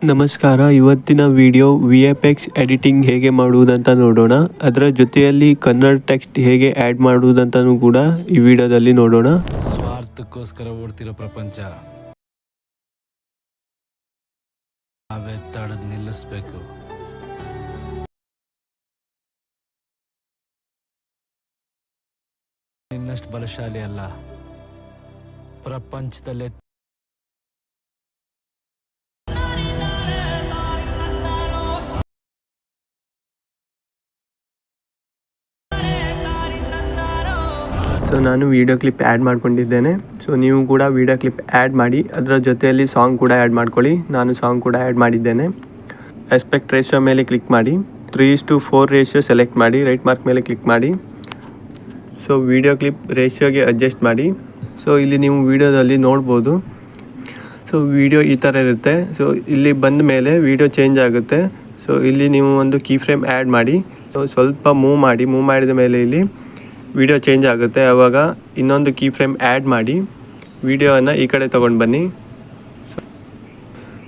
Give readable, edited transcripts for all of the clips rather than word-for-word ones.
ನಮಸ್ಕಾರ. ಇವತ್ತಿನ video VFX editing ಹೇಗೆ ಮಾಡುವುದಂತ ನೋಡೋಣ. ಅದರ ಜೊತೆಯಲ್ಲಿ ಕನ್ನಡ ಟೆಕ್ಸ್ಟ್ ಹೇಗೆ ಆ್ಯಡ್ ಮಾಡುವುದಂತನೂ ಕೂಡ ಈ ವಿಡಿಯೋದಲ್ಲಿ ನೋಡೋಣ. ಸ್ವಾರ್ಥಕ್ಕೋಸ್ಕರ ಓಡ್ತಿರೋ ಪ್ರಪಂಚ ನಾವೇ ತಡೆದು ನಿಲ್ಲಿಸ್ಬೇಕು. ನಿನ್ನಷ್ಟು ಬಲಶಾಲಿ ಅಲ್ಲ ಪ್ರಪಂಚದಲ್ಲೇ. ಸೊ ನಾನು ವಿಡಿಯೋ ಕ್ಲಿಪ್ ಆ್ಯಡ್ ಮಾಡ್ಕೊಂಡಿದ್ದೇನೆ. ಸೊ ನೀವು ಕೂಡ ವಿಡಿಯೋ ಕ್ಲಿಪ್ ಆ್ಯಡ್ ಮಾಡಿ, ಅದರ ಜೊತೆಯಲ್ಲಿ ಸಾಂಗ್ ಕೂಡ ಆ್ಯಡ್ ಮಾಡ್ಕೊಳ್ಳಿ. ನಾನು ಸಾಂಗ್ ಕೂಡ ಆ್ಯಡ್ ಮಾಡಿದ್ದೇನೆ. ಆಸ್ಪೆಕ್ಟ್ ರೇಷಿಯೋ ಮೇಲೆ ಕ್ಲಿಕ್ ಮಾಡಿ, 3:4 ರೇಷಿಯೋ ಸೆಲೆಕ್ಟ್ ಮಾಡಿ, ರೈಟ್ ಮಾರ್ಕ್ ಮೇಲೆ ಕ್ಲಿಕ್ ಮಾಡಿ. ಸೊ ವಿಡಿಯೋ ಕ್ಲಿಪ್ ರೇಷಿಯೋಗೆ ಅಡ್ಜಸ್ಟ್ ಮಾಡಿ. ಸೊ ಇಲ್ಲಿ ನೀವು ವಿಡಿಯೋದಲ್ಲಿ ನೋಡ್ಬೋದು. ಸೊ ವಿಡಿಯೋ ಈ ಥರ ಇರುತ್ತೆ. ಸೊ ಇಲ್ಲಿ ಬಂದ ಮೇಲೆ ವಿಡಿಯೋ ಚೇಂಜ್ ಆಗುತ್ತೆ. ಸೊ ಇಲ್ಲಿ ನೀವು ಒಂದು ಕೀ ಫ್ರೇಮ್ ಆ್ಯಡ್ ಮಾಡಿ. ಸೊ ಸ್ವಲ್ಪ ಮೂವ್ ಮಾಡಿದ ಮೇಲೆ ಇಲ್ಲಿ ವಿಡಿಯೋ ಚೇಂಜ್ ಆಗುತ್ತೆ. ಆವಾಗ ಇನ್ನೊಂದು ಕೀ ಫ್ರೇಮ್ ಆ್ಯಡ್ ಮಾಡಿ ವಿಡಿಯೋವನ್ನು ಈ ಕಡೆ ತೊಗೊಂಡು ಬನ್ನಿ.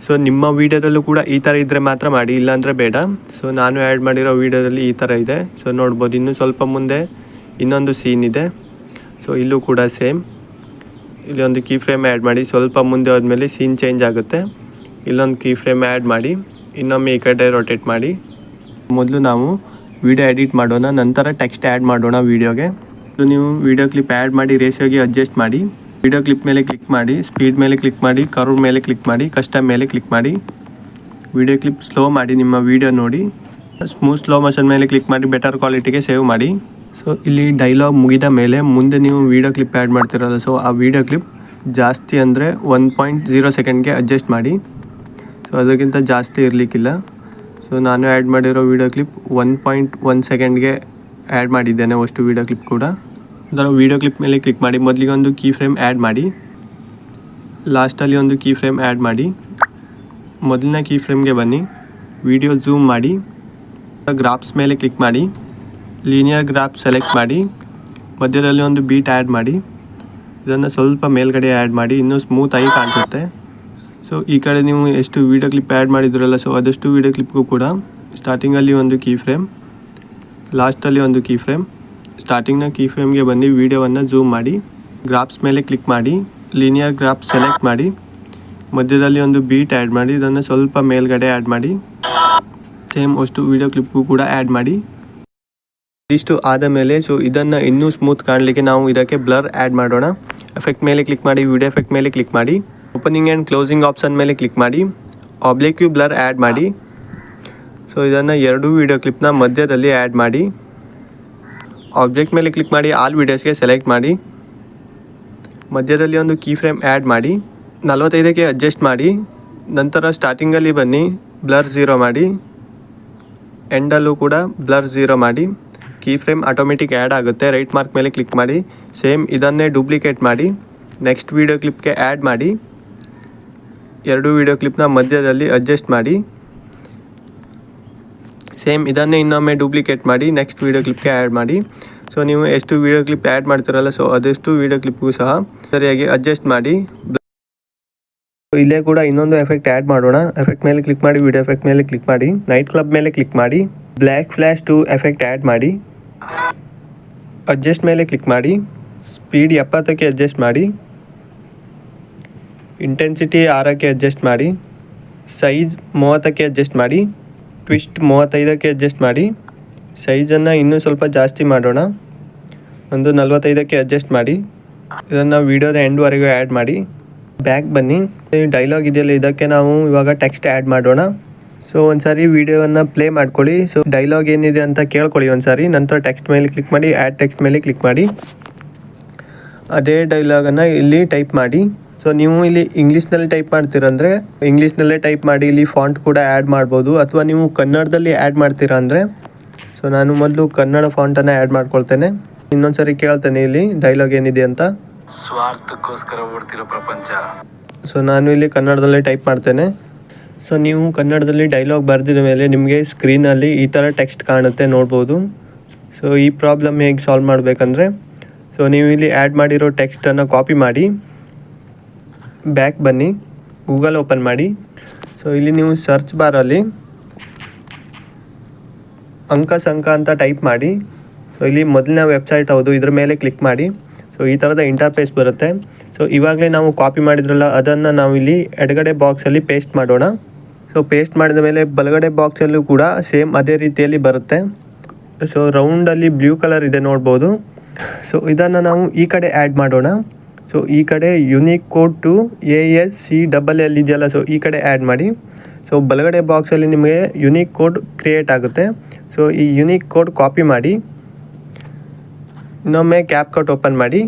ಸೊ ನಿಮ್ಮ ವಿಡಿಯೋದಲ್ಲೂ ಕೂಡ ಈ ಥರ ಇದ್ದರೆ ಮಾತ್ರ ಮಾಡಿ, ಇಲ್ಲಾಂದರೆ ಬೇಡ. ಸೊ ನಾನು ಆ್ಯಡ್ ಮಾಡಿರೋ ವಿಡಿಯೋದಲ್ಲಿ ಈ ಥರ ಇದೆ. ಸೊ ನೋಡ್ಬೋದು. ಇನ್ನು ಸ್ವಲ್ಪ ಮುಂದೆ ಇನ್ನೊಂದು ಸೀನ್ ಇದೆ. ಸೊ ಇಲ್ಲೂ ಕೂಡ ಸೇಮ್. ಇಲ್ಲಿ ಒಂದು ಕೀ ಫ್ರೇಮ್ ಆ್ಯಡ್ ಮಾಡಿ, ಸ್ವಲ್ಪ ಮುಂದೆ ಹೋದ್ಮೇಲೆ ಸೀನ್ ಚೇಂಜ್ ಆಗುತ್ತೆ. ಇಲ್ಲೊಂದು ಕೀ ಫ್ರೇಮ್ ಆ್ಯಡ್ ಮಾಡಿ, ಇನ್ನೊಮ್ಮೆ ಈ ಕಡೆ ರೊಟೇಟ್ ಮಾಡಿ. ಮೊದಲು ನಾವು ವಿಡಿಯೋ ಎಡಿಟ್ ಮಾಡೋಣ, ನಂತರ ಟೆಕ್ಸ್ಟ್ ಆ್ಯಡ್ ಮಾಡೋಣ ವಿಡಿಯೋಗೆ. ಸೊ ನೀವು ವಿಡಿಯೋ ಕ್ಲಿಪ್ ಆ್ಯಡ್ ಮಾಡಿ, ರೇಷಿಯೋಗೆ ಅಡ್ಜಸ್ಟ್ ಮಾಡಿ, ವಿಡಿಯೋ ಕ್ಲಿಪ್ ಮೇಲೆ ಕ್ಲಿಕ್ ಮಾಡಿ, ಸ್ಪೀಡ್ ಮೇಲೆ ಕ್ಲಿಕ್ ಮಾಡಿ, ಕರ್ವ್ ಮೇಲೆ ಕ್ಲಿಕ್ ಮಾಡಿ, ಕಸ್ಟಮ್ ಮೇಲೆ ಕ್ಲಿಕ್ ಮಾಡಿ. ವಿಡಿಯೋ ಕ್ಲಿಪ್ ಸ್ಲೋ ಮಾಡಿ, ನಿಮ್ಮ ವಿಡಿಯೋ ನೋಡಿ. ಸ್ಮೂತ್ ಸ್ಲೋ ಮೋಷನ್ ಮೇಲೆ ಕ್ಲಿಕ್ ಮಾಡಿ, ಬೆಟರ್ ಕ್ವಾಲಿಟಿಗೆ ಸೇವ್ ಮಾಡಿ. ಸೊ ಇಲ್ಲಿ ಡೈಲಾಗ್ ಮುಗಿದ ಮೇಲೆ ಮುಂದೆ ನೀವು ವಿಡಿಯೋ ಕ್ಲಿಪ್ ಆ್ಯಡ್ ಮಾಡ್ತಿರೋಲ್ಲ. ಸೊ ಆ ವಿಡಿಯೋ ಕ್ಲಿಪ್ ಜಾಸ್ತಿ ಅಂದರೆ 1.0 ಸೆಕೆಂಡ್ಗೆ ಅಡ್ಜಸ್ಟ್ ಮಾಡಿ. ಸೊ ಅದಕ್ಕಿಂತ ಜಾಸ್ತಿ ಇರಲಿಕ್ಕಿಲ್ಲ. ಸೊ ನಾನು ಆ್ಯಡ್ ಮಾಡಿರೋ ವಿಡಿಯೋ ಕ್ಲಿಪ್ 1.1 ಸೆಕೆಂಡ್ಗೆ ಆ್ಯಡ್ ಮಾಡಿದ್ದೇನೆ ಅಷ್ಟು ವಿಡಿಯೋ ಕ್ಲಿಪ್ ಕೂಡ. ಅದರ ವಿಡಿಯೋ ಕ್ಲಿಪ್ ಮೇಲೆ ಕ್ಲಿಕ್ ಮಾಡಿ, ಮೊದಲಿಗೆ ಒಂದು ಕೀ ಫ್ರೇಮ್ ಆ್ಯಡ್ ಮಾಡಿ, ಲಾಸ್ಟಲ್ಲಿ ಒಂದು ಕೀ ಫ್ರೇಮ್ ಆ್ಯಡ್ ಮಾಡಿ. ಮೊದಲನೇ ಕೀ ಫ್ರೇಮ್ಗೆ ಬನ್ನಿ, ವಿಡಿಯೋ ಝೂಮ್ ಮಾಡಿ, ಗ್ರಾಫ್ಸ್ ಮೇಲೆ ಕ್ಲಿಕ್ ಮಾಡಿ, ಲೀನಿಯರ್ ಗ್ರಾಫ್ ಸೆಲೆಕ್ಟ್ ಮಾಡಿ, ಮಧ್ಯದಲ್ಲಿ ಒಂದು ಬೀಟ್ ಆ್ಯಡ್ ಮಾಡಿ. ಇದನ್ನು ಸ್ವಲ್ಪ ಮೇಲ್ಗಡೆ ಆ್ಯಡ್ ಮಾಡಿ, ಇನ್ನೂ ಸ್ಮೂತಾಗಿ ಕಾಣಿಸುತ್ತೆ. ಸೊ ಈ ಕಡೆ ನೀವು ಎಷ್ಟು ವಿಡಿಯೋ ಕ್ಲಿಪ್ ಆ್ಯಡ್ ಮಾಡಿದ್ರಲ್ಲ, ಸೊ ಅದಷ್ಟು ವಿಡಿಯೋ ಕ್ಲಿಪ್ಗೂ ಕೂಡ ಸ್ಟಾರ್ಟಿಂಗಲ್ಲಿ ಒಂದು ಕೀ ಫ್ರೇಮ್, ಲಾಸ್ಟಲ್ಲಿ ಒಂದು ಕೀ ಫ್ರೇಮ್. ಸ್ಟಾರ್ಟಿಂಗ್ನ ಕೀ ಫ್ರೇಮ್ಗೆ ಬನ್ನಿ, ವಿಡಿಯೋವನ್ನು ಝೂಮ್ ಮಾಡಿ, ಗ್ರಾಫ್ಸ್ ಮೇಲೆ ಕ್ಲಿಕ್ ಮಾಡಿ, ಲೀನಿಯರ್ ಗ್ರಾಫ್ ಸೆಲೆಕ್ಟ್ ಮಾಡಿ, ಮಧ್ಯದಲ್ಲಿ ಒಂದು ಬೀಟ್ ಆ್ಯಡ್ ಮಾಡಿ, ಇದನ್ನು ಸ್ವಲ್ಪ ಮೇಲ್ಗಡೆ ಆ್ಯಡ್ ಮಾಡಿ. ಸೇಮ್ ಅಷ್ಟು ವಿಡಿಯೋ ಕ್ಲಿಪ್ಗೂ ಕೂಡ ಆ್ಯಡ್ ಮಾಡಿ. ಇಷ್ಟು ಆದ ಮೇಲೆ ಸೊ ಇದನ್ನು ಇನ್ನೂ ಸ್ಮೂತ್ ಕಾಣಲಿಕ್ಕೆ ನಾವು ಇದಕ್ಕೆ ಬ್ಲರ್ ಆ್ಯಡ್ ಮಾಡೋಣ. ಎಫೆಕ್ಟ್ ಮೇಲೆ ಕ್ಲಿಕ್ ಮಾಡಿ, ವಿಡಿಯೋ ಎಫೆಕ್ಟ್ ಮೇಲೆ ಕ್ಲಿಕ್ ಮಾಡಿ, ಓಪನಿಂಗ್ ಆ್ಯಂಡ್ ಕ್ಲೋಸಿಂಗ್ ಆಪ್ಷನ್ ಮೇಲೆ ಕ್ಲಿಕ್ ಮಾಡಿ, ಆಬ್ಲಿಕ್ ಬ್ಲರ್ ಆ್ಯಡ್ ಮಾಡಿ. ಸೊ ಇದನ್ನು ಎರಡೂ ವಿಡಿಯೋ ಕ್ಲಿಪ್ನ ಮಧ್ಯದಲ್ಲಿ ಆ್ಯಡ್ ಮಾಡಿ. ಆಬ್ಜೆಕ್ಟ್ ಮೇಲೆ ಕ್ಲಿಕ್ ಮಾಡಿ, ಆಲ್ ವೀಡಿಯೋಸ್ಗೆ ಸೆಲೆಕ್ಟ್ ಮಾಡಿ, ಮಧ್ಯದಲ್ಲಿ ಒಂದು ಕೀ ಫ್ರೇಮ್ ಆ್ಯಡ್ ಮಾಡಿ, 45ಕ್ಕೆ ಅಡ್ಜಸ್ಟ್ ಮಾಡಿ. ನಂತರ ಸ್ಟಾರ್ಟಿಂಗಲ್ಲಿ ಬನ್ನಿ, ಬ್ಲರ್ 0 ಮಾಡಿ, ಎಂಡಲ್ಲೂ ಕೂಡ ಬ್ಲರ್ 0 ಮಾಡಿ. ಕೀ ಫ್ರೇಮ್ ಆಟೋಮೆಟಿಕ್ ಆ್ಯಡ್ ಆಗುತ್ತೆ. ರೈಟ್ ಮಾರ್ಕ್ ಮೇಲೆ ಕ್ಲಿಕ್ ಮಾಡಿ, ಸೇಮ್ ಇದನ್ನೇ ಡೂಪ್ಲಿಕೇಟ್ ಮಾಡಿ, ನೆಕ್ಸ್ಟ್ ವಿಡಿಯೋ ಕ್ಲಿಪ್ಗೆ ಆ್ಯಡ್ ಮಾಡಿ, ಎರಡು ವಿಡಿಯೋ ಕ್ಲಿಪ್ನ ಮಧ್ಯದಲ್ಲಿ ಅಡ್ಜಸ್ಟ್ ಮಾಡಿ. ಸೇಮ್ ಇದನ್ನೇ ಇನ್ನೊಮ್ಮೆ ಡೂಪ್ಲಿಕೇಟ್ ಮಾಡಿ, ನೆಕ್ಸ್ಟ್ ವಿಡಿಯೋ ಕ್ಲಿಪ್ಗೆ ಆ್ಯಡ್ ಮಾಡಿ. ಸೊ ನೀವು ಎಷ್ಟು ವಿಡಿಯೋ ಕ್ಲಿಪ್ ಆ್ಯಡ್ ಮಾಡ್ತಿರಲ್ಲ, ಸೊ ಅದೆಷ್ಟು ವಿಡಿಯೋ ಕ್ಲಿಪ್ಗೂ ಸಹ ಸರಿಯಾಗಿ ಅಡ್ಜಸ್ಟ್ ಮಾಡಿ. ಇಲ್ಲೇ ಕೂಡ ಇನ್ನೊಂದು ಎಫೆಕ್ಟ್ ಆ್ಯಡ್ ಮಾಡೋಣ. ಎಫೆಕ್ಟ್ ಮೇಲೆ ಕ್ಲಿಕ್ ಮಾಡಿ, ವಿಡಿಯೋ ಎಫೆಕ್ಟ್ ಮೇಲೆ ಕ್ಲಿಕ್ ಮಾಡಿ, ನೈಟ್ ಕ್ಲಬ್ ಮೇಲೆ ಕ್ಲಿಕ್ ಮಾಡಿ, ಬ್ಲ್ಯಾಕ್ ಫ್ಲ್ಯಾಶ್ 2 ಎಫೆಕ್ಟ್ ಆ್ಯಡ್ ಮಾಡಿ, ಅಡ್ಜಸ್ಟ್ ಮೇಲೆ ಕ್ಲಿಕ್ ಮಾಡಿ, ಸ್ಪೀಡ್ 70ಕ್ಕೆ ಅಡ್ಜಸ್ಟ್ ಮಾಡಿ, ಇಂಟೆನ್ಸಿಟಿ 6ಕ್ಕೆ ಅಡ್ಜಸ್ಟ್ ಮಾಡಿ, ಸೈಜ್ 30ಕ್ಕೆ ಅಡ್ಜಸ್ಟ್ ಮಾಡಿ, ಟ್ವಿಸ್ಟ್ 35ಕ್ಕೆ ಅಡ್ಜಸ್ಟ್ ಮಾಡಿ. ಸೈಜನ್ನು ಇನ್ನೂ ಸ್ವಲ್ಪ ಜಾಸ್ತಿ ಮಾಡೋಣ, ಒಂದು 45ಕ್ಕೆ ಅಡ್ಜಸ್ಟ್ ಮಾಡಿ. ಇದನ್ನು ವಿಡಿಯೋದ ಎಂಡ್ವರೆಗೂ ಆ್ಯಡ್ ಮಾಡಿ. ಬ್ಯಾಕ್ ಬನ್ನಿ, ಡೈಲಾಗ್ ಇದೆಯಲ್ಲ, ಇದಕ್ಕೆ ನಾವು ಇವಾಗ ಟೆಕ್ಸ್ಟ್ ಆ್ಯಡ್ ಮಾಡೋಣ. ಸೊ ಒಂದು ಸಾರಿ ವಿಡಿಯೋವನ್ನು ಪ್ಲೇ ಮಾಡ್ಕೊಳ್ಳಿ. ಸೊ ಡೈಲಾಗ್ ಏನಿದೆ ಅಂತ ಕೇಳ್ಕೊಳ್ಳಿ ಒಂದು ಸಾರಿ. ನಂತರ ಟೆಕ್ಸ್ಟ್ ಮೇಲೆ ಕ್ಲಿಕ್ ಮಾಡಿ, ಆ್ಯಡ್ ಟೆಕ್ಸ್ಟ್ ಮೇಲೆ ಕ್ಲಿಕ್ ಮಾಡಿ, ಅದೇ ಡೈಲಾಗನ್ನು ಇಲ್ಲಿ ಟೈಪ್ ಮಾಡಿ. ಸೊ ನೀವು ಇಲ್ಲಿ ಇಂಗ್ಲೀಷ್ನಲ್ಲಿ ಟೈಪ್ ಮಾಡ್ತೀರಂದರೆ ಇಂಗ್ಲೀಷ್ನಲ್ಲೇ ಟೈಪ್ ಮಾಡಿ, ಇಲ್ಲಿ ಫಾಂಟ್ ಕೂಡ ಆ್ಯಡ್ ಮಾಡ್ಬೋದು. ಅಥವಾ ನೀವು ಕನ್ನಡದಲ್ಲಿ ಆ್ಯಡ್ ಮಾಡ್ತೀರಾ ಅಂದರೆ, ಸೊ ನಾನು ಮೊದಲು ಕನ್ನಡ ಫಾಂಟನ್ನು ಆ್ಯಡ್ ಮಾಡ್ಕೊಳ್ತೇನೆ. ಇನ್ನೊಂದು ಸರಿ ಕೇಳ್ತೇನೆ ಇಲ್ಲಿ ಡೈಲಾಗ್ ಏನಿದೆ ಅಂತ. ಸ್ವಾರ್ಥಕ್ಕೋಸ್ಕರ ಓಡ್ತಿರೋ ಪ್ರಪಂಚ. ಸೊ ನಾನು ಇಲ್ಲಿ ಕನ್ನಡದಲ್ಲೇ ಟೈಪ್ ಮಾಡ್ತೇನೆ. ಸೊ ನೀವು ಕನ್ನಡದಲ್ಲಿ ಡೈಲಾಗ್ ಬರೆದಿದ ಮೇಲೆ ನಿಮಗೆ ಸ್ಕ್ರೀನಲ್ಲಿ ಈ ಥರ ಟೆಕ್ಸ್ಟ್ ಕಾಣುತ್ತೆ, ನೋಡ್ಬೋದು. ಸೊ ಈ ಪ್ರಾಬ್ಲಮ್ ಹೇಗೆ ಸಾಲ್ವ್ ಮಾಡಬೇಕಂದ್ರೆ, ಸೊ ನೀವು ಇಲ್ಲಿ ಆ್ಯಡ್ ಮಾಡಿರೋ ಟೆಕ್ಸ್ಟನ್ನು ಕಾಪಿ ಮಾಡಿ, ಬ್ಯಾಕ್ ಬನ್ನಿ, ಗೂಗಲ್ ಓಪನ್ ಮಾಡಿ. ಸೊ ಇಲ್ಲಿ ನೀವು ಸರ್ಚ್ ಬಾರಲ್ಲಿ ಅಂಕಸಂಕ ಅಂತ ಟೈಪ್ ಮಾಡಿ. ಸೊ ಇಲ್ಲಿ ಮೊದಲನೇ ವೆಬ್ಸೈಟ್ ಹೌದು, ಇದ್ರ ಮೇಲೆ ಕ್ಲಿಕ್ ಮಾಡಿ. ಸೊ ಈ ಥರದ ಇಂಟರ್ಫೇಸ್ ಬರುತ್ತೆ. ಸೊ ಇವಾಗಲೇ ನಾವು ಕಾಪಿ ಮಾಡಿದ್ರಲ್ಲ ಅದನ್ನು ನಾವು ಇಲ್ಲಿ ಎಡಗಡೆ ಬಾಕ್ಸಲ್ಲಿ ಪೇಸ್ಟ್ ಮಾಡೋಣ. ಸೊ ಪೇಸ್ಟ್ ಮಾಡಿದ ಮೇಲೆ ಬಲಗಡೆ ಬಾಕ್ಸಲ್ಲೂ ಕೂಡ ಸೇಮ್ ಅದೇ ರೀತಿಯಲ್ಲಿ ಬರುತ್ತೆ. ಸೊ ರೌಂಡಲ್ಲಿ ಬ್ಲೂ ಕಲರ್ ಇದೆ ನೋಡ್ಬೋದು. ಸೊ ಇದನ್ನು ನಾವು ಈ ಕಡೆ ಆ್ಯಡ್ ಮಾಡೋಣ. ಸೊ ಈ ಕಡೆ ಯುನಿಕ್ ಕೋಡ್ ಟು ASCLL ಇದೆಯಲ್ಲ, ಸೊ ಈ ಕಡೆ ಆ್ಯಡ್ ಮಾಡಿ. ಸೊ ಬಲಗಡೆ ಬಾಕ್ಸಲ್ಲಿ ನಿಮಗೆ ಯುನಿಕ್ ಕೋಡ್ ಕ್ರಿಯೇಟ್ ಆಗುತ್ತೆ. ಸೊ ಈ ಯುನಿಕ್ ಕೋಡ್ ಕಾಪಿ ಮಾಡಿ, ಇನ್ನೊಮ್ಮೆ ಕ್ಯಾಪ್ಕಟ್ ಓಪನ್ ಮಾಡಿ.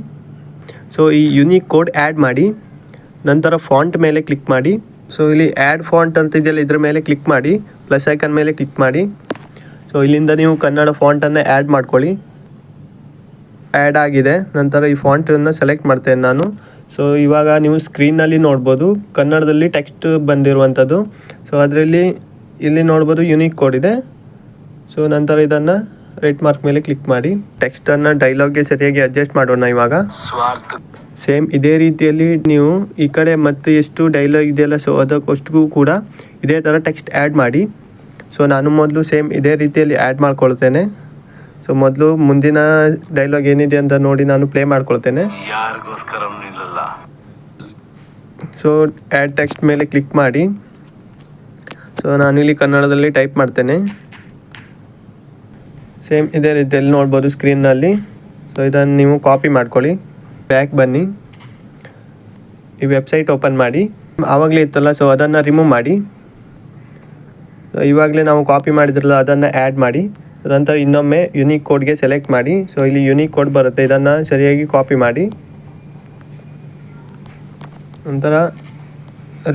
ಸೊ ಈ ಯುನಿಕ್ ಕೋಡ್ ಆ್ಯಡ್ ಮಾಡಿ, ನಂತರ ಫಾಂಟ್ ಮೇಲೆ ಕ್ಲಿಕ್ ಮಾಡಿ. ಸೊ ಇಲ್ಲಿ ಆ್ಯಡ್ ಫಾಂಟ್ ಅಂತ ಇದೆಯಲ್ಲ, ಇದ್ರ ಮೇಲೆ ಕ್ಲಿಕ್ ಮಾಡಿ, ಪ್ಲಸ್ ಐಕನ್ ಮೇಲೆ ಕ್ಲಿಕ್ ಮಾಡಿ. ಸೊ ಇಲ್ಲಿಂದ ನೀವು ಕನ್ನಡ ಫಾಂಟನ್ನು ಆ್ಯಡ್ ಮಾಡ್ಕೊಳ್ಳಿ. ಆ್ಯಡ್ ಆಗಿದೆ. ನಂತರ ಈ ಫಾಂಟನ್ನು ಸೆಲೆಕ್ಟ್ ಮಾಡ್ತೇನೆ ನಾನು. ಸೊ ಇವಾಗ ನೀವು ಸ್ಕ್ರೀನಲ್ಲಿ ನೋಡ್ಬೋದು ಕನ್ನಡದಲ್ಲಿ ಟೆಕ್ಸ್ಟ್ ಬಂದಿರುವಂಥದ್ದು. ಸೊ ಅದರಲ್ಲಿ ಇಲ್ಲಿ ನೋಡ್ಬೋದು ಯುನಿಕ್ ಕೋಡ್ ಇದೆ. ಸೊ ನಂತರ ಇದನ್ನು ರೈಟ್ ಮಾರ್ಕ್ ಮೇಲೆ ಕ್ಲಿಕ್ ಮಾಡಿ. ಟೆಕ್ಸ್ಟನ್ನು ಡೈಲಾಗ್ಗೆ ಸರಿಯಾಗಿ ಅಡ್ಜಸ್ಟ್ ಮಾಡೋಣ. ಇವಾಗ ಸೇಮ್ ಇದೇ ರೀತಿಯಲ್ಲಿ ನೀವು ಈ ಕಡೆ ಮತ್ತೆ ಎಷ್ಟು ಡೈಲಾಗ್ ಇದೆಯಲ್ಲ, ಸೊ ಅದಕ್ಕಷ್ಟು ಕೂಡ ಇದೇ ಥರ ಟೆಕ್ಸ್ಟ್ ಆ್ಯಡ್ ಮಾಡಿ. ಸೊ ನಾನು ಮೊದಲು ಸೇಮ್ ಇದೇ ರೀತಿಯಲ್ಲಿ ಆ್ಯಡ್ ಮಾಡ್ಕೊಳ್ತೇನೆ. ಸೊ ಮೊದಲು ಮುಂದಿನ ಡೈಲಾಗ್ ಏನಿದೆ ಅಂತ ನೋಡಿ ನಾನು ಪ್ಲೇ ಮಾಡ್ಕೊಳ್ತೇನೆ. ಯಾರಿಗೋಸ್ಕರ ನಿಲ್ಲಲ್ಲ. ಸೊ ಆ್ಯಡ್ ಟೆಕ್ಸ್ಟ್ ಮೇಲೆ ಕ್ಲಿಕ್ ಮಾಡಿ. ಸೊ ನಾನಿಲ್ಲಿ ಕನ್ನಡದಲ್ಲಿ ಟೈಪ್ ಮಾಡ್ತೇನೆ. ಸೇಮ್ ಇದೇ ರೀತಿಯಲ್ಲಿ ನೋಡ್ಬೋದು ಸ್ಕ್ರೀನ್ನಲ್ಲಿ. ಸೊ ಇದನ್ನು ನೀವು ಕಾಪಿ ಮಾಡ್ಕೊಳ್ಳಿ. ಬ್ಯಾಕ್ ಬನ್ನಿ, ಈ ವೆಬ್ಸೈಟ್ ಓಪನ್ ಮಾಡಿ. ಆವಾಗಲೇ ಇತ್ತಲ್ಲ, ಸೊ ಅದನ್ನು ರಿಮೂವ್ ಮಾಡಿ. ಇವಾಗಲೇ ನಾವು ಕಾಪಿ ಮಾಡಿದ್ರಲ್ಲ ಅದನ್ನು ಆ್ಯಡ್ ಮಾಡಿ. ನಂತರ ಇನ್ನೊಮ್ಮೆ ಯುನಿಕ್ ಕೋಡ್ಗೆ ಸೆಲೆಕ್ಟ್ ಮಾಡಿ. ಸೊ ಇಲ್ಲಿ ಯುನಿಕ್ ಕೋಡ್ ಬರುತ್ತೆ, ಇದನ್ನು ಸರಿಯಾಗಿ ಕಾಪಿ ಮಾಡಿ. ನಂತರ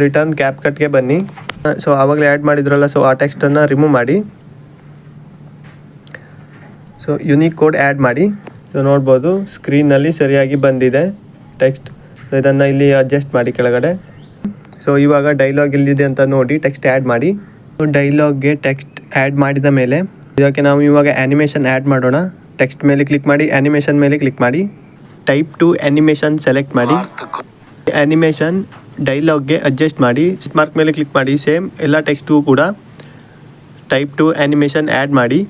ರಿಟರ್ನ್ ಕ್ಯಾಪ್ಕಟ್ಗೆ ಬನ್ನಿ. ಸೊ ಆವಾಗಲೇ ಆ್ಯಡ್ ಮಾಡಿದ್ರಲ್ಲ, ಸೊ ಆ ಟೆಕ್ಸ್ಟನ್ನು ರಿಮೂವ್ ಮಾಡಿ. ಸೊ ಯುನಿಕ್ ಕೋಡ್ ಆ್ಯಡ್ ಮಾಡಿ. ಸೊ ನೋಡ್ಬೋದು ಸ್ಕ್ರೀನಲ್ಲಿ ಸರಿಯಾಗಿ ಬಂದಿದೆ ಟೆಕ್ಸ್ಟ್. ಸೊ ಇದನ್ನು ಇಲ್ಲಿ ಅಡ್ಜಸ್ಟ್ ಮಾಡಿ ಕೆಳಗಡೆ. ಸೊ ಇವಾಗ ಡೈಲಾಗ್ ಎಲ್ಲಿದೆ ಅಂತ ನೋಡಿ ಟೆಕ್ಸ್ಟ್ ಆ್ಯಡ್ ಮಾಡಿ. ಡೈಲಾಗ್ಗೆ ಟೆಕ್ಸ್ಟ್ ಆ್ಯಡ್ ಮಾಡಿದ ಮೇಲೆ ಇದಕ್ಕೆ ನಾವು ಇವಾಗ ಆ್ಯನಿಮೇಷನ್ ಆ್ಯಡ್ ಮಾಡೋಣ. ಟೆಕ್ಸ್ಟ್ ಮೇಲೆ ಕ್ಲಿಕ್ ಮಾಡಿ, ಆ್ಯನಿಮೇಷನ್ ಮೇಲೆ ಕ್ಲಿಕ್ ಮಾಡಿ, ಟೈಪ್ ಟು ಆ್ಯನಿಮೇಷನ್ ಸೆಲೆಕ್ಟ್ ಮಾಡಿ. ಆ್ಯನಿಮೇಷನ್ ಡೈಲಾಗ್ಗೆ ಅಡ್ಜಸ್ಟ್ ಮಾಡಿ, ಮಾರ್ಕ್ ಮೇಲೆ ಕ್ಲಿಕ್ ಮಾಡಿ. ಸೇಮ್ ಎಲ್ಲ ಟೆಕ್ಸ್ಟು ಕೂಡ ಟೈಪ್ ಟು ಆ್ಯನಿಮೇಷನ್ ಆ್ಯಡ್ ಮಾಡಿ.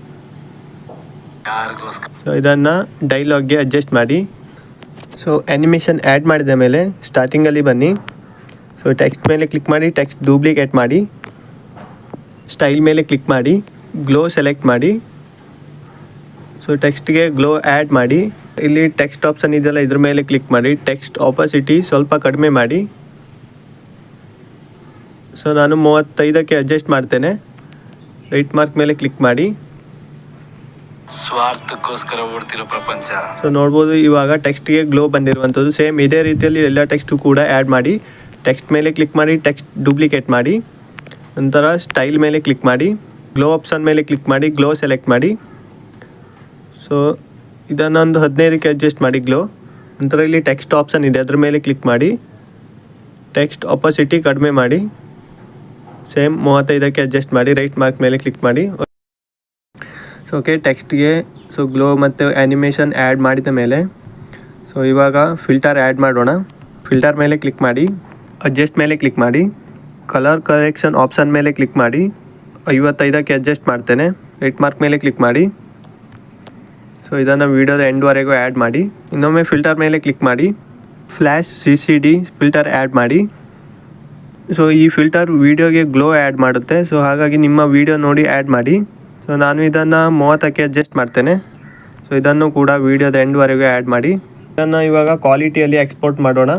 ಸೊ ಇದನ್ನು ಡೈಲಾಗ್ಗೆ ಅಡ್ಜಸ್ಟ್ ಮಾಡಿ. ಸೊ ಆ್ಯನಿಮೇಷನ್ ಆ್ಯಡ್ ಮಾಡಿದ ಮೇಲೆ ಸ್ಟಾರ್ಟಿಂಗಲ್ಲಿ ಬನ್ನಿ. ಸೊ ಟೆಕ್ಸ್ಟ್ ಮೇಲೆ ಕ್ಲಿಕ್ ಮಾಡಿ, ಟೆಕ್ಸ್ಟ್ ಡೂಪ್ಲಿಕೇಟ್ ಮಾಡಿ, ಸ್ಟೈಲ್ ಮೇಲೆ ಕ್ಲಿಕ್ ಮಾಡಿ, ಗ್ಲೋ ಸೆಲೆಕ್ಟ್ ಮಾಡಿ. ಸೊ ಟೆಕ್ಸ್ಟ್ಗೆ ಗ್ಲೋ ಆ್ಯಡ್ ಮಾಡಿ. ಇಲ್ಲಿ ಟೆಕ್ಸ್ಟ್ ಆಪ್ಷನ್ ಇದೆಯಲ್ಲ, ಇದ್ರ ಮೇಲೆ ಕ್ಲಿಕ್ ಮಾಡಿ. ಟೆಕ್ಸ್ಟ್ ಆಪೋಸಿಟಿ ಸ್ವಲ್ಪ ಕಡಿಮೆ ಮಾಡಿ. ಸೊ ನಾನು 35ಕ್ಕೆ ಅಡ್ಜಸ್ಟ್ ಮಾಡ್ತೇನೆ. ರೈಟ್ ಮಾರ್ಕ್ ಮೇಲೆ ಕ್ಲಿಕ್ ಮಾಡಿ. ಸ್ವಾರ್ಥಕ್ಕೋಸ್ಕರ ಓಡ್ತಿರೋ ಪ್ರಪಂಚ. ಸೊ ನೋಡ್ಬೋದು ಇವಾಗ ಟೆಕ್ಸ್ಟ್ಗೆ ಗ್ಲೋ ಬಂದಿರುವಂಥದ್ದು. ಸೇಮ್ ಇದೇ ರೀತಿಯಲ್ಲಿ ಎಲ್ಲ ಟೆಕ್ಸ್ಟು ಕೂಡ ಆ್ಯಡ್ ಮಾಡಿ. ಟೆಕ್ಸ್ಟ್ ಮೇಲೆ ಕ್ಲಿಕ್ ಮಾಡಿ, ಟೆಕ್ಸ್ಟ್ ಡೂಪ್ಲಿಕೇಟ್ ಮಾಡಿ. ನಂತರ ಸ್ಟೈಲ್ ಮೇಲೆ ಕ್ಲಿಕ್ ಮಾಡಿ, ಗ್ಲೋ ಆಪ್ಷನ್ ಮೇಲೆ ಕ್ಲಿಕ್ ಮಾಡಿ, ಗ್ಲೋ ಸೆಲೆಕ್ಟ್ ಮಾಡಿ. ಸೊ ಇದನ್ನೊಂದು 15ಕ್ಕೆ ಅಡ್ಜಸ್ಟ್ ಮಾಡಿ ಗ್ಲೋ. ನಂತರ ಇಲ್ಲಿ ಟೆಕ್ಸ್ಟ್ ಆಪ್ಷನ್ ಇದೆ, ಅದ್ರ ಮೇಲೆ ಕ್ಲಿಕ್ ಮಾಡಿ. ಟೆಕ್ಸ್ಟ್ ಆಪೋಸಿಟಿ ಕಡಿಮೆ ಮಾಡಿ. ಸೇಮ್ 35ಕ್ಕೆ ಅಡ್ಜಸ್ಟ್ ಮಾಡಿ. ರೈಟ್ ಮಾರ್ಕ್ ಮೇಲೆ ಕ್ಲಿಕ್ ಮಾಡಿ. ಸೊ ಓಕೆ, ಟೆಕ್ಸ್ಟ್ಗೆ ಸೊ ಗ್ಲೋ ಮತ್ತು ಆ್ಯನಿಮೇಷನ್ ಆ್ಯಡ್ ಮಾಡಿದ ಮೇಲೆ ಸೊ ಇವಾಗ ಫಿಲ್ಟರ್ ಆ್ಯಡ್ ಮಾಡೋಣ. ಫಿಲ್ಟರ್ ಮೇಲೆ ಕ್ಲಿಕ್ ಮಾಡಿ, ಅಡ್ಜಸ್ಟ್ ಮೇಲೆ ಕ್ಲಿಕ್ ಮಾಡಿ, ಕಲರ್ ಕರೆಕ್ಷನ್ ಆಪ್ಷನ್ ಮೇಲೆ ಕ್ಲಿಕ್ ಮಾಡಿ. 55ಕ್ಕೆ ಅಡ್ಜಸ್ಟ್ ಮಾಡ್ತೇನೆ. ರೈಟ್ ಮಾರ್ಕ್ ಮೇಲೆ ಕ್ಲಿಕ್ ಮಾಡಿ. ಸೊ ಇದನ್ನು ವೀಡಿಯೋದ ಎಂಡ್ವರೆಗೂ ಆ್ಯಡ್ ಮಾಡಿ. ಇನ್ನೊಮ್ಮೆ ಫಿಲ್ಟರ್ ಮೇಲೆ ಕ್ಲಿಕ್ ಮಾಡಿ, ಫ್ಲ್ಯಾಶ್ CCD ಫಿಲ್ಟರ್ ಆ್ಯಡ್ ಮಾಡಿ. ಸೊ ಈ ಫಿಲ್ಟರ್ ವೀಡಿಯೋಗೆ ಗ್ಲೋ ಆ್ಯಡ್ ಮಾಡುತ್ತೆ. ಸೊ ಹಾಗಾಗಿ ನಿಮ್ಮ ವೀಡಿಯೋ ನೋಡಿ ಆ್ಯಡ್ ಮಾಡಿ. ಸೊ ನಾನು ಇದನ್ನು 30ಕ್ಕೆ ಅಡ್ಜಸ್ಟ್ ಮಾಡ್ತೇನೆ. ಸೊ ಇದನ್ನು ಕೂಡ ವೀಡಿಯೋದ ಎಂಡ್ವರೆಗೂ ಆ್ಯಡ್ ಮಾಡಿ. ಇದನ್ನು ಇವಾಗ ಕ್ವಾಲಿಟಿಯಲ್ಲಿ ಎಕ್ಸ್ಪೋರ್ಟ್ ಮಾಡೋಣ.